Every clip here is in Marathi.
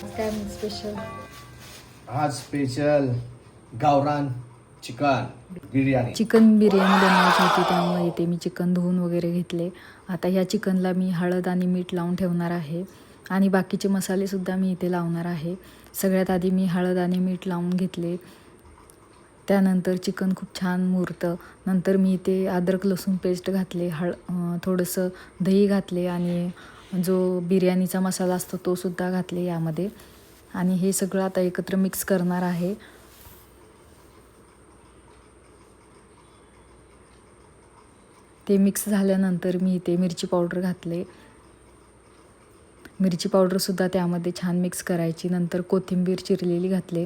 काय स्पेशल? आज स्पेशल गावरान चिकन बिर्याणी. चिकन बिर्याणी बनवायची होती, त्यामुळे इथे मी चिकन धुवून वगैरे घेतले. आता ह्या चिकनला मी हळद आणि मीठ लावून ठेवणार आहे आणि बाकीचे मसालेसुद्धा मी इथे लावणार आहे. सगळ्यात आधी मी हळद आणि मीठ लावून घेतले. त्यानंतर चिकन खूप छान मुरतं. नंतर मी इथे अद्रक लसूण पेस्ट घातले, थोडंसं दही घातले आणि जो बिर्याणीचा मसाला असतो तो सुद्धा घातले यामध्ये. आणि हे सगळं आता एकत्र मिक्स करणार आहे. ते मिक्स झाल्यानंतर मी इथे मिरची पावडर घातले. मिरची पावडरसुद्धा त्यामध्ये छान मिक्स करायची. नंतर कोथिंबीर चिरलेली घातले.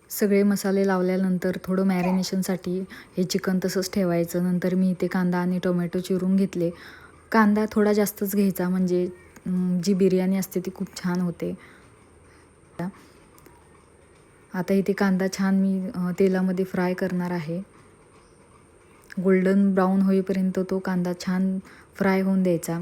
सगळे मसाले लावल्यानंतर थोडं मॅरिनेशनसाठी हे चिकन तसंच ठेवायचं. नंतर मी इथे कांदा आणि टोमॅटो चिरून घेतले. कांदा थोडा जास्तच घ्यायचा, म्हणजे जी बिर्याणी असते ती खूप छान होते. आता इथे कांदा छान मी तेलामध्ये फ्राय करणार आहे. गोल्डन ब्राऊन होईपर्यंत तो कांदा छान फ्राय होऊन द्यायचा.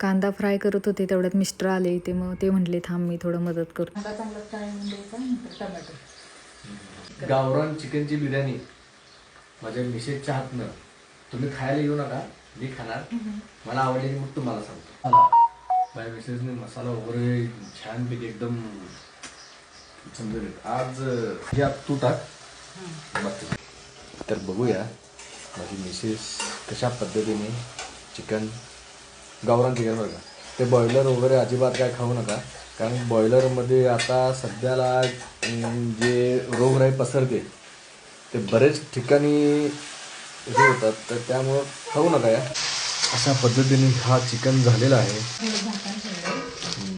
कांदा फ्राय करत होते तेवढ्यात मिस्टर आले इथे. मग ते म्हटले थांब मी थोडं मदत करतो. कांदा चांगला फ्राय होऊन द्यायचा, नंतर टोमॅटो. गावरान चिकनची बिर्याणी माझ्या मिसेसच्या हातनं तुम्ही खायला येऊ नका, मी खाणार. मला आवडली मग तुम्हाला सांगतो. माझ्या मिसेसने मसाला वगैरे छानपैकी एकदम समजेल. आज हे तू टाक. तर बघूया माझी मिसेस कशा पद्धतीने चिकन, गावरान चिकन बघा. ते बॉयलर वगैरे अजिबात काय खाऊ नका, कारण बॉयलरमध्ये आता सध्याला जे रोगराई पसरते ते बरेच ठिकाणी हे होतात, तर त्यामुळं खाऊ नका. या अशा पद्धतीने हा चिकन झालेला आहे.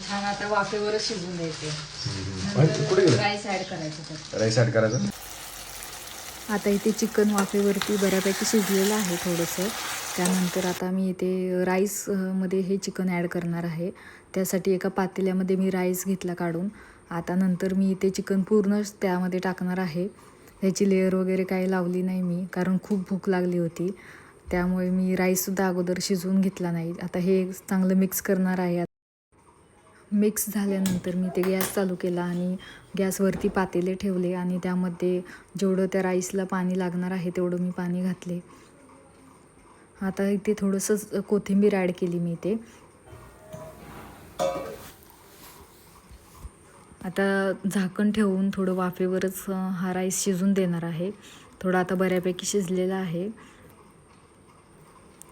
छान आता वाफेवरच शिजवून द्यायचे. कुठे गेलं? राईस ॲड करायचं. राईस ॲड करायचं. आता इथे चिकन वाफेवरती बऱ्यापैकी शिजलेलं आहे थोडंसं. त्यानंतर आता मी इथे राईसमध्ये हे चिकन ॲड करणार आहे. त्यासाठी एका पातेल्यामध्ये मी राईस घेतला काढून. आता नंतर मी इथे चिकन पूर्णच त्यामध्ये टाकणार आहे. ह्याची लेअर वगैरे काही लावली नाही मी, कारण खूप भूक लागली होती. त्यामुळे मी राईससुद्धा अगोदर शिजवून घेतला नाही. आता हे चांगलं मिक्स करणार आहे. मिक्स झाल्यानंतर मी ते गॅस चालू केला आणि गॅसवरती पातेले ठेवले आणि त्यामध्ये जेवढं त्या राईसला पाणी लागणार आहे तेवढं मी पाणी घातले. आता इथे थोडंसं कोथिंबीर ॲड केली मी इथे. आता झाकण ठेवून थोडं वाफेवरच हा राईस शिजून देणार आहे. थोडा आता बऱ्यापैकी शिजलेला आहे.